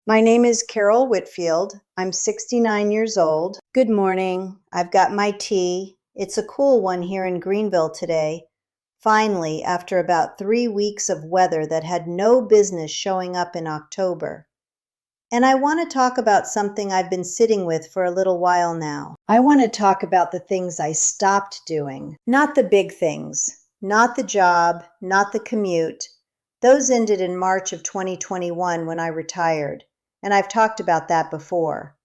My name is Carol Whitfield. I'm 69 years old. Good morning. I've got my tea. It's a cool one here in Greenville today. Finally, after about 3 weeks of weather that had no business showing up in October. And I want to talk about something I've been sitting with for a little while now. I want to talk about the things I stopped doing. Not the big things, not the job, not the commute. Those ended in March of 2021 when I retired. And I've talked about that before.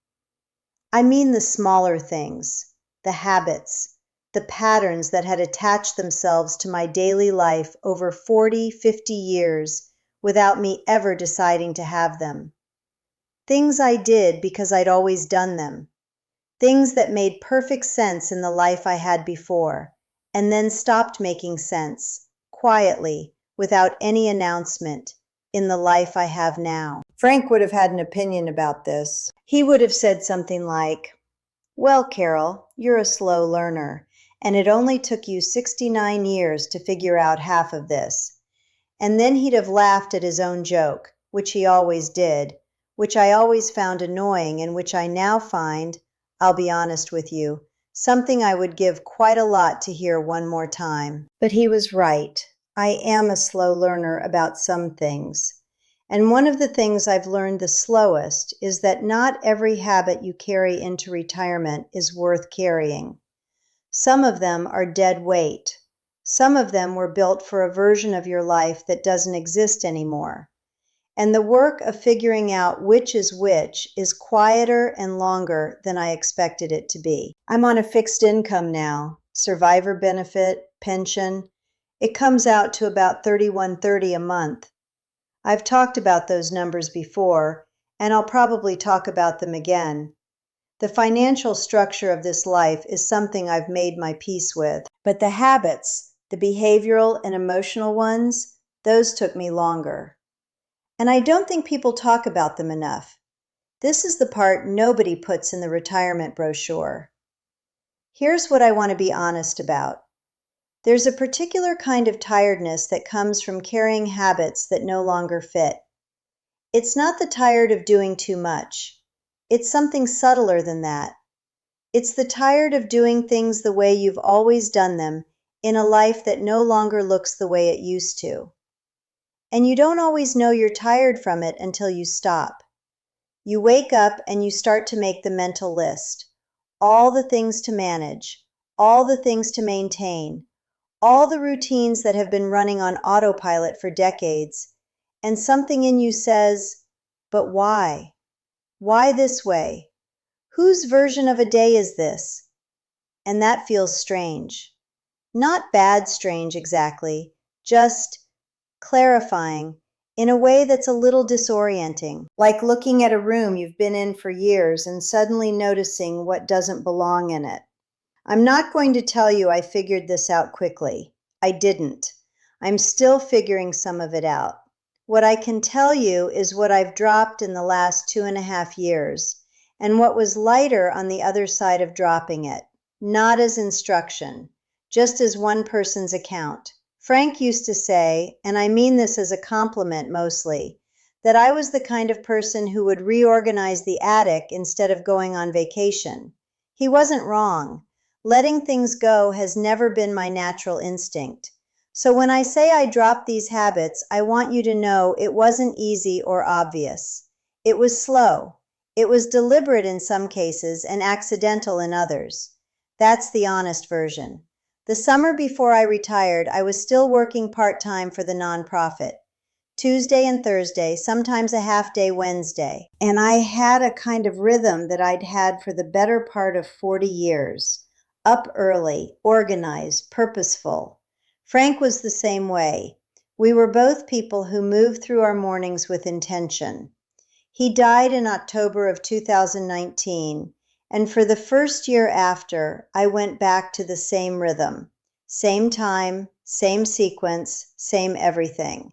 I mean the smaller things, the habits, the patterns that had attached themselves to my daily life over 40, 50 years without me ever deciding to have them. Things I did because I'd always done them. Things that made perfect sense in the life I had before, and then stopped making sense, quietly, without any announcement, in the life I have now. Frank would have had an opinion about this. He would have said something like, "Well, Carol, you're a slow learner, and it only took you 69 years to figure out half of this." And then he'd have laughed at his own joke, which he always did, which I always found annoying and which I now find, I'll be honest with you, something I would give quite a lot to hear one more time. But he was right. I am a slow learner about some things. And one of the things I've learned the slowest is that not every habit you carry into retirement is worth carrying. Some of them are dead weight. Some of them were built for a version of your life that doesn't exist anymore. And the work of figuring out which is quieter and longer than I expected it to be. I'm on a fixed income now, survivor benefit, pension. It comes out to about $31.30 a month. I've talked about those numbers before, and I'll probably talk about them again. The financial structure of this life is something I've made my peace with. But the habits, the behavioral and emotional ones, those took me longer. And I don't think people talk about them enough. This is the part nobody puts in the retirement brochure. Here's what I want to be honest about. There's a particular kind of tiredness that comes from carrying habits that no longer fit. It's not the tired of doing too much. It's something subtler than that. It's the tired of doing things the way you've always done them in a life that no longer looks the way it used to. And you don't always know you're tired from it until you stop. You wake up and you start to make the mental list. All the things to manage, all the things to maintain, all the routines that have been running on autopilot for decades, and something in you says, but why? Why this way? Whose version of a day is this? And that feels strange. Not bad strange exactly, just clarifying in a way that's a little disorienting, like looking at a room you've been in for years and suddenly noticing what doesn't belong in it. I'm not going to tell you I figured this out quickly. I didn't. I'm still figuring some of it out. What I can tell you is what I've dropped in the last 2.5 years, and what was lighter on the other side of dropping it, not as instruction, just as one person's account. Frank used to say, and I mean this as a compliment mostly, that I was the kind of person who would reorganize the attic instead of going on vacation. He wasn't wrong. Letting things go has never been my natural instinct. So when I say I dropped these habits, I want you to know it wasn't easy or obvious. It was slow. It was deliberate in some cases and accidental in others. That's the honest version. The summer before I retired, I was still working part-time for the nonprofit. Tuesday and Thursday, sometimes a half-day Wednesday. And I had a kind of rhythm that I'd had for the better part of 40 years. Up early, organized, purposeful. Frank was the same way. We were both people who moved through our mornings with intention. He died in October of 2019. And for the first year after, I went back to the same rhythm, same time, same sequence, same everything.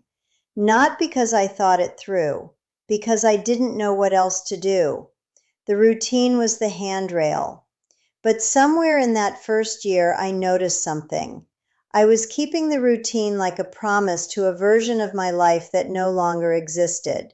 Not because I thought it through, because I didn't know what else to do. The routine was the handrail. But somewhere in that first year, I noticed something. I was keeping the routine like a promise to a version of my life that no longer existed.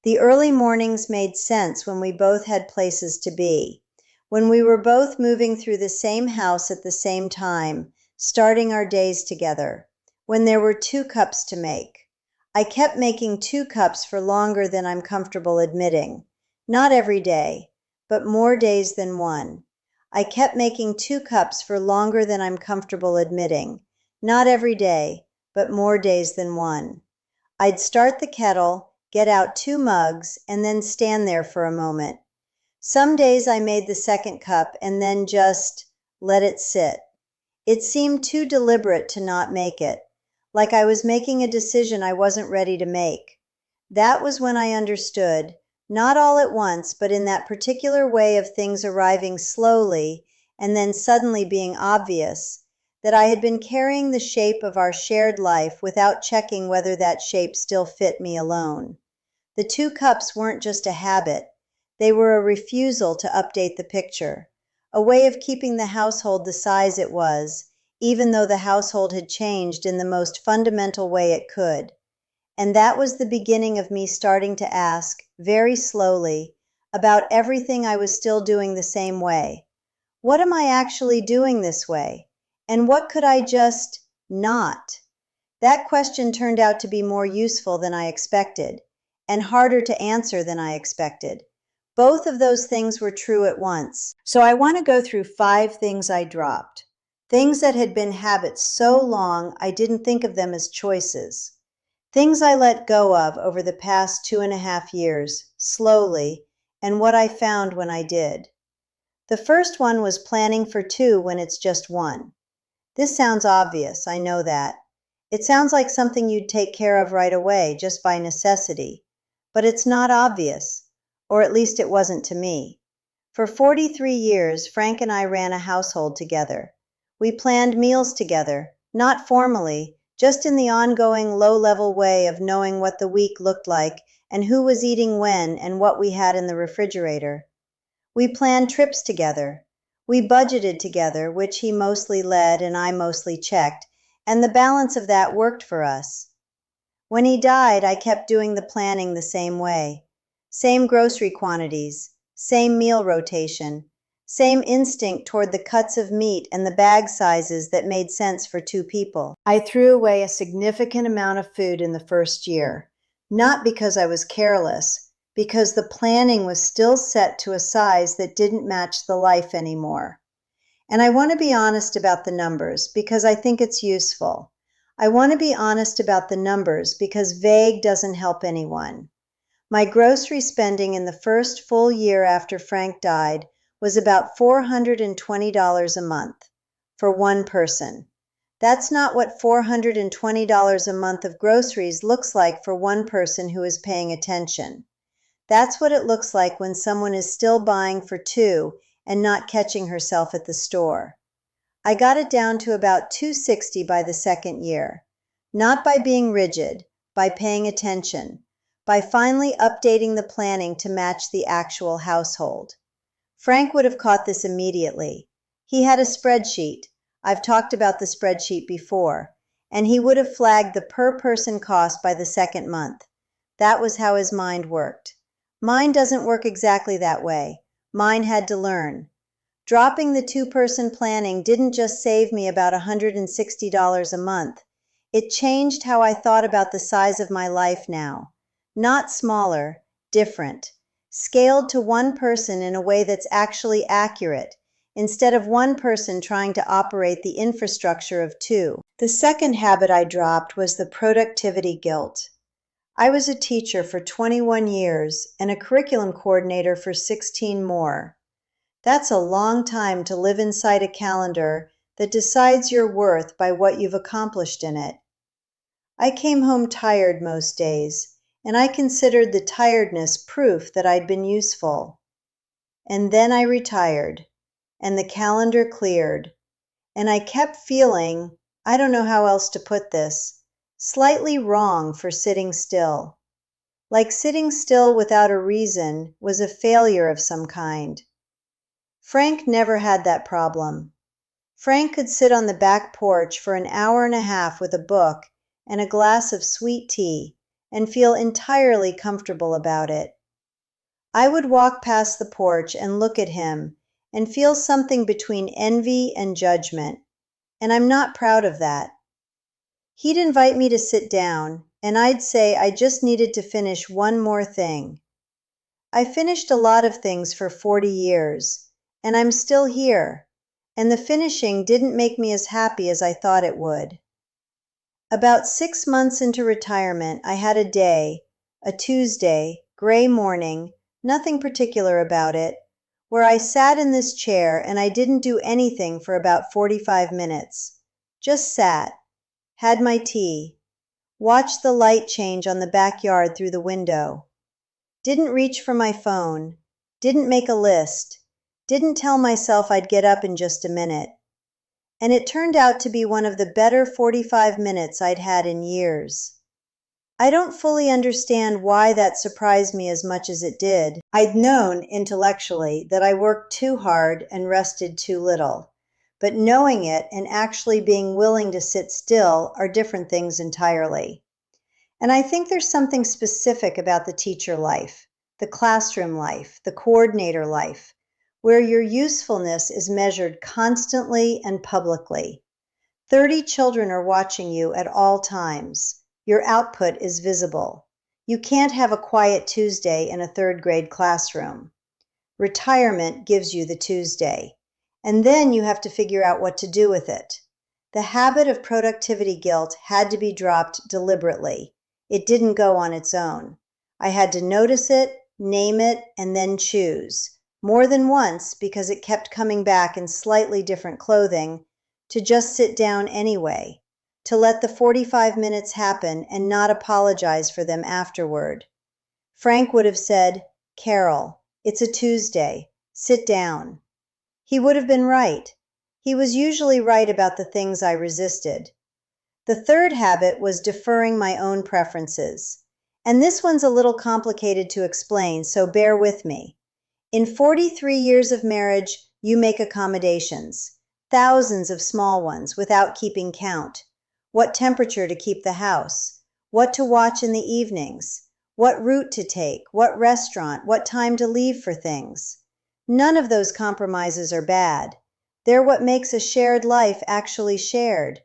The early mornings made sense when we both had places to be, when we were both moving through the same house at the same time, starting our days together, when there were 2 cups to make. I kept making 2 cups for longer than I'm comfortable admitting. Not every day, but more days than one. I kept making 2 cups for longer than I'm comfortable admitting. Not every day, but more days than one. I'd start the kettle, get out 2 mugs, and then stand there for a moment. Some days I made the 2nd cup and then just let it sit. It seemed too deliberate to not make it, like I was making a decision I wasn't ready to make. That was when I understood, not all at once, but in that particular way of things arriving slowly and then suddenly being obvious, that I had been carrying the shape of our shared life without checking whether that shape still fit me alone. The 2 cups weren't just a habit. They were a refusal to update the picture, a way of keeping the household the size it was, even though the household had changed in the most fundamental way it could. And that was the beginning of me starting to ask, very slowly, about everything I was still doing the same way. What am I actually doing this way? And what could I just not? That question turned out to be more useful than I expected, and harder to answer than I expected. Both of those things were true at once. So I want to go through 5 things I dropped. Things that had been habits so long I didn't think of them as choices. Things I let go of over the past 2.5 years, slowly, and what I found when I did. The first one was planning for 2 when it's just 1. This sounds obvious, I know that. It sounds like something you'd take care of right away, just by necessity. But it's not obvious, or at least it wasn't to me. For 43 years, Frank and I ran a household together. We planned meals together, not formally, just in the ongoing low-level way of knowing what the week looked like and who was eating when and what we had in the refrigerator. We planned trips together. We budgeted together, which he mostly led and I mostly checked, and the balance of that worked for us. When he died, I kept doing the planning the same way. Same grocery quantities, same meal rotation, same instinct toward the cuts of meat and the bag sizes that made sense for 2 people. I threw away a significant amount of food in the first year, not because I was careless, because the planning was still set to a size that didn't match the life anymore. And I want to be honest about the numbers because I think it's useful. I want to be honest about the numbers because vague doesn't help anyone. My grocery spending in the first full year after Frank died was about $420 a month for one person. That's not what $420 a month of groceries looks like for one person who is paying attention. That's what it looks like when someone is still buying for 2 and not catching herself at the store. I got it down to about $260 by the second year. Not by being rigid, by paying attention, by finally updating the planning to match the actual household. Frank would have caught this immediately. He had a spreadsheet. I've talked about the spreadsheet before, and he would have flagged the per-person cost by the second month. That was how his mind worked. Mine doesn't work exactly that way. Mine had to learn. Dropping the 2-person planning didn't just save me about $160 a month. It changed how I thought about the size of my life now. Not smaller, different. Scaled to one person in a way that's actually accurate, instead of one person trying to operate the infrastructure of 2. The second habit I dropped was the productivity guilt. I was a teacher for 21 years and a curriculum coordinator for 16 more. That's a long time to live inside a calendar that decides your worth by what you've accomplished in it. I came home tired most days, and I considered the tiredness proof that I'd been useful. And then I retired, and the calendar cleared, and I kept feeling, I don't know how else to put this, slightly wrong for sitting still. Like sitting still without a reason was a failure of some kind. Frank never had that problem. Frank could sit on the back porch for an hour and a half with a book and a glass of sweet tea and feel entirely comfortable about it. I would walk past the porch and look at him and feel something between envy and judgment, and I'm not proud of that. He'd invite me to sit down, and I'd say I just needed to finish one more thing. I finished a lot of things for 40 years, and I'm still here, and the finishing didn't make me as happy as I thought it would. About 6 months into retirement, I had a day, a Tuesday, gray morning, nothing particular about it, where I sat in this chair and I didn't do anything for about 45 minutes. Just sat, had my tea, watched the light change on the backyard through the window. Didn't reach for my phone, didn't make a list, didn't tell myself I'd get up in just a minute. And it turned out to be one of the better 45 minutes I'd had in years. I don't fully understand why that surprised me as much as it did. I'd known intellectually that I worked too hard and rested too little, but knowing it and actually being willing to sit still are different things entirely. And I think there's something specific about the teacher life, the classroom life, the coordinator life, where your usefulness is measured constantly and publicly. 30 children are watching you at all times. Your output is visible. You can't have a quiet Tuesday in a third grade classroom. Retirement gives you the Tuesday, and then you have to figure out what to do with it. The habit of productivity guilt had to be dropped deliberately. It didn't go on its own. I had to notice it, name it, and then choose. More than once, because it kept coming back in slightly different clothing, to just sit down anyway, to let the 45 minutes happen and not apologize for them afterward. Frank would have said, "Carol, it's a Tuesday. Sit down." He would have been right. He was usually right about the things I resisted. The third habit was deferring my own preferences. And this one's a little complicated to explain, so bear with me. In 43 years of marriage, you make accommodations, thousands of small ones without keeping count. What temperature to keep the house, what to watch in the evenings, what route to take, what restaurant, what time to leave for things. None of those compromises are bad. They're what makes a shared life actually shared.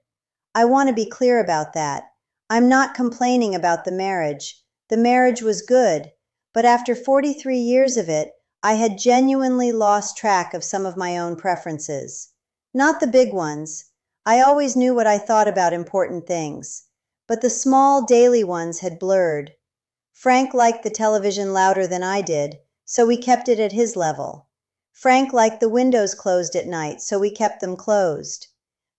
I want to be clear about that. I'm not complaining about the marriage. The marriage was good, but after 43 years of it, I had genuinely lost track of some of my own preferences. Not the big ones. I always knew what I thought about important things, but the small daily ones had blurred. Frank liked the television louder than I did, so we kept it at his level. Frank liked the windows closed at night, so we kept them closed.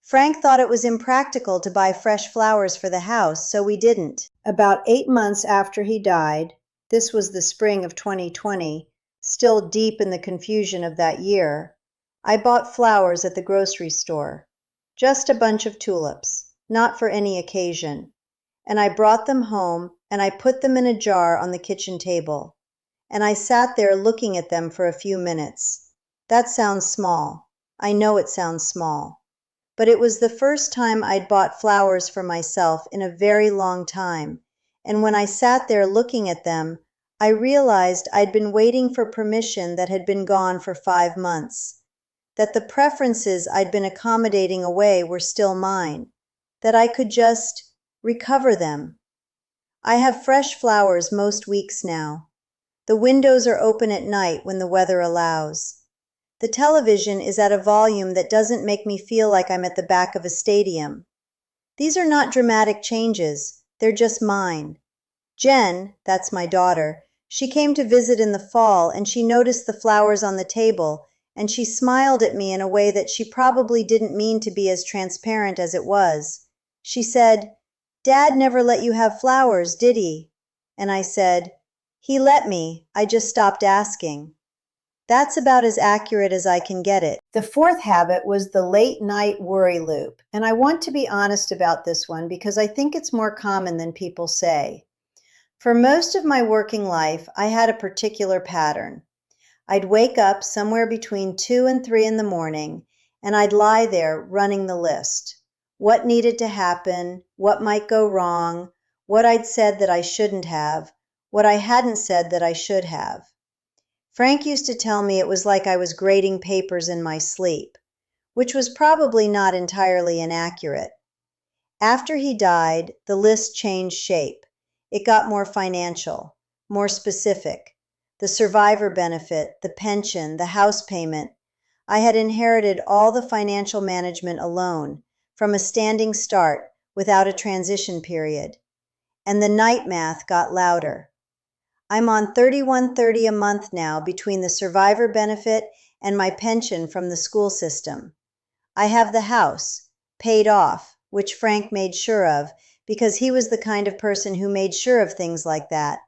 Frank thought it was impractical to buy fresh flowers for the house, so we didn't. About 8 months after he died, this was the spring of 2020, still deep in the confusion of that year, I bought flowers at the grocery store. Just a bunch of tulips, not for any occasion. And I brought them home, and I put them in a jar on the kitchen table. And I sat there looking at them for a few minutes. That sounds small. I know it sounds small. But it was the first time I'd bought flowers for myself in a very long time, and when I sat there looking at them, I realized I'd been waiting for permission that had been gone for 5 months, that the preferences I'd been accommodating away were still mine, that I could just recover them. I have fresh flowers most weeks now. The windows are open at night when the weather allows. The television is at a volume that doesn't make me feel like I'm at the back of a stadium. These are not dramatic changes, they're just mine. Jen, that's my daughter, she came to visit in the fall and she noticed the flowers on the table and she smiled at me in a way that she probably didn't mean to be as transparent as it was. She said, "Dad never let you have flowers, did he?" And I said, "He let me, I just stopped asking." That's about as accurate as I can get it. The fourth habit was the late night worry loop, and I want to be honest about this one because I think it's more common than people say. For most of my working life, I had a particular pattern. I'd wake up somewhere between 2 and 3 in the morning, and I'd lie there running the list. What needed to happen? What might go wrong? what I'd said that I shouldn't have, what I hadn't said that I should have. Frank used to tell me it was like I was grading papers in my sleep, which was probably not entirely inaccurate. After he died, the list changed shape. It got more financial, more specific. The survivor benefit, the pension, the house payment. I had inherited all the financial management alone, from a standing start, without a transition period. And the night math got louder. I'm on $31.30 a month now between the survivor benefit and my pension from the school system. I have the house, paid off, which Frank made sure of, because he was the kind of person who made sure of things like that.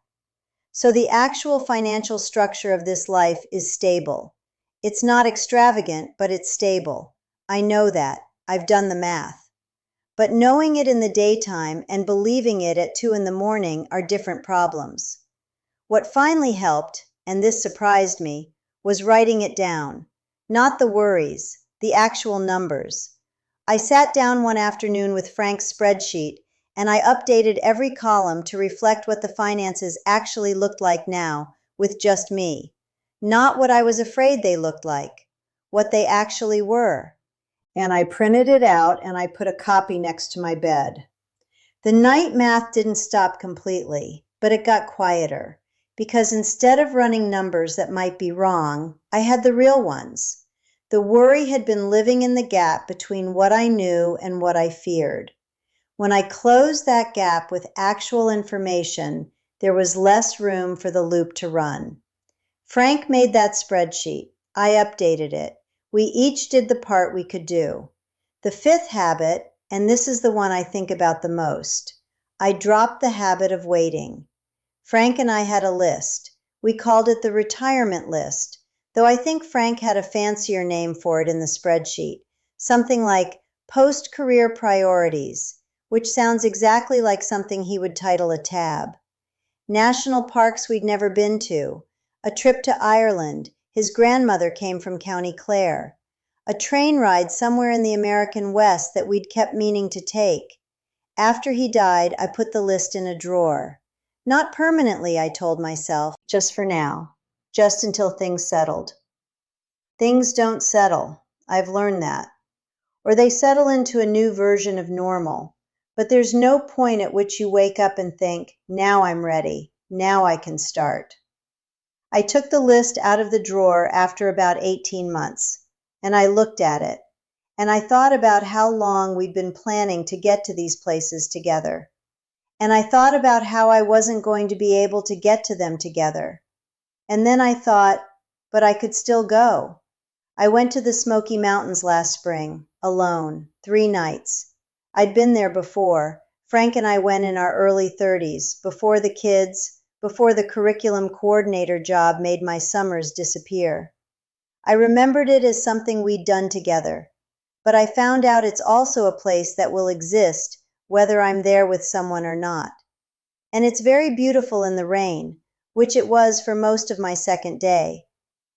So the actual financial structure of this life is stable. It's not extravagant, but it's stable. I know that. I've done the math. But knowing it in the daytime and believing it at 2 in the morning are different problems. What finally helped, and this surprised me, was writing it down. Not the worries, the actual numbers. I sat down one afternoon with Frank's spreadsheet, and I updated every column to reflect what the finances actually looked like now, with just me. Not what I was afraid they looked like, what they actually were. And I printed it out and I put a copy next to my bed. The night math didn't stop completely, but it got quieter, because instead of running numbers that might be wrong, I had the real ones. The worry had been living in the gap between what I knew and what I feared. When I closed that gap with actual information, there was less room for the loop to run. Frank made that spreadsheet. I updated it. We each did the part we could do. The fifth habit, and this is the one I think about the most, I dropped the habit of waiting. Frank and I had a list. We called it the retirement list, though I think Frank had a fancier name for it in the spreadsheet, something like post-career priorities, which sounds exactly like something he would title a tab. National parks we'd never been to, a trip to Ireland, his grandmother came from County Clare, a train ride somewhere in the American West that we'd kept meaning to take. After he died, I put the list in a drawer. Not permanently, I told myself, just for now, just until things settled. Things don't settle. I've learned that. Or they settle into a new version of normal. But there's no point at which you wake up and think, now I'm ready. Now I can start. I took the list out of the drawer after about 18 months, and I looked at it, and I thought about how long we'd been planning to get to these places together. And I thought about how I wasn't going to be able to get to them together. And then I thought, but I could still go. I went to the Smoky Mountains last spring, alone, 3 nights. I'd been there before. Frank and I went in our early 30s, before the kids, before the curriculum coordinator job made my summers disappear. I remembered it as something we'd done together, but I found out it's also a place that will exist whether I'm there with someone or not. And it's very beautiful in the rain, which it was for most of my second day.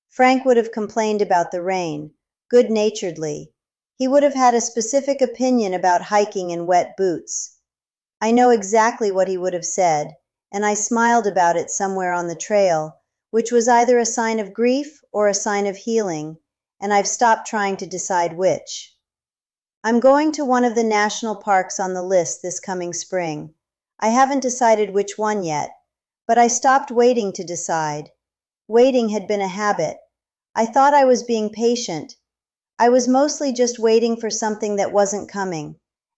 Frank would have complained about the rain, good-naturedly. He would have had a specific opinion about hiking in wet boots. I know exactly what he would have said, and I smiled about it somewhere on the trail, which was either a sign of grief or a sign of healing, and I've stopped trying to decide which. I'm going to one of the national parks on the list this coming spring. I haven't decided which one yet, but I stopped waiting to decide. Waiting had been a habit. I thought I was being patient. I was mostly just waiting for something that wasn't coming.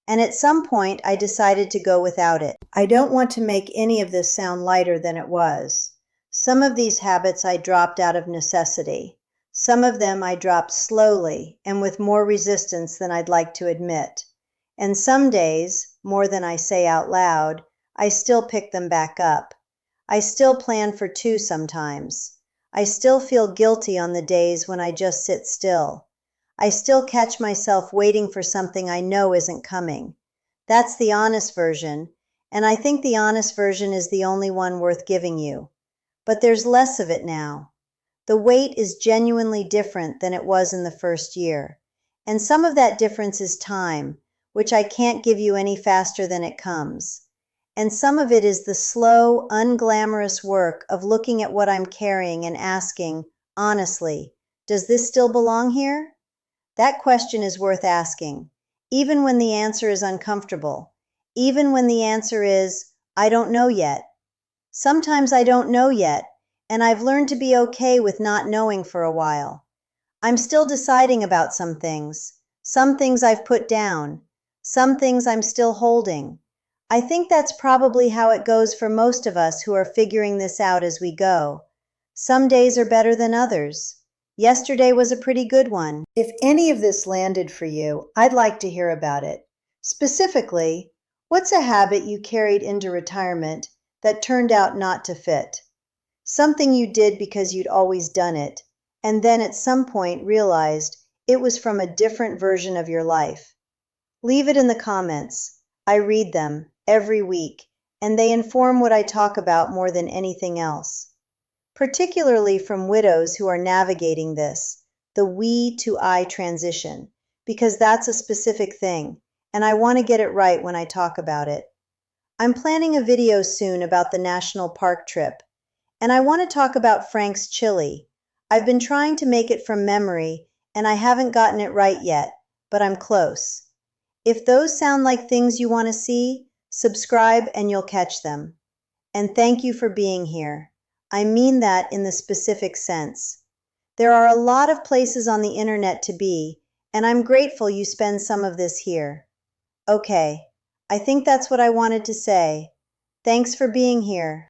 And at some point I decided to go without it. I don't want to make any of this sound lighter than it was. Some of these habits I dropped out of necessity. Some of them I dropped slowly and with more resistance than I'd like to admit. And some days, more than I say out loud, I still pick them back up. I still plan for 2 sometimes. I still feel guilty on the days when I just sit still. I still catch myself waiting for something I know isn't coming. That's the honest version, and I think the honest version is the only one worth giving you. But there's less of it now. The wait is genuinely different than it was in the first year, and some of that difference is time, which I can't give you any faster than it comes. And some of it is the slow, unglamorous work of looking at what I'm carrying and asking, honestly, does this still belong here? That question is worth asking, even when the answer is uncomfortable, even when the answer is, I don't know yet. Sometimes I don't know yet, and I've learned to be okay with not knowing for a while. I'm still deciding about some things I've put down, some things I'm still holding. I think that's probably how it goes for most of us who are figuring this out as we go. Some days are better than others. Yesterday was a pretty good one. If any of this landed for you, I'd like to hear about it. Specifically, what's a habit you carried into retirement that turned out not to fit? Something you did because you'd always done it, and then at some point realized it was from a different version of your life. Leave it in the comments. I read them every week, and they inform what I talk about more than anything else. Particularly from widows who are navigating this, the we to I transition, because that's a specific thing, and I want to get it right when I talk about it. I'm planning a video soon about the national park trip, and I want to talk about Frank's chili. I've been trying to make it from memory, and I haven't gotten it right yet, but I'm close. If those sound like things you want to see, subscribe and you'll catch them. And thank you for being here. I mean that in the specific sense. There are a lot of places on the internet to be, and I'm grateful you spend some of this here. Okay, I think that's what I wanted to say. Thanks for being here.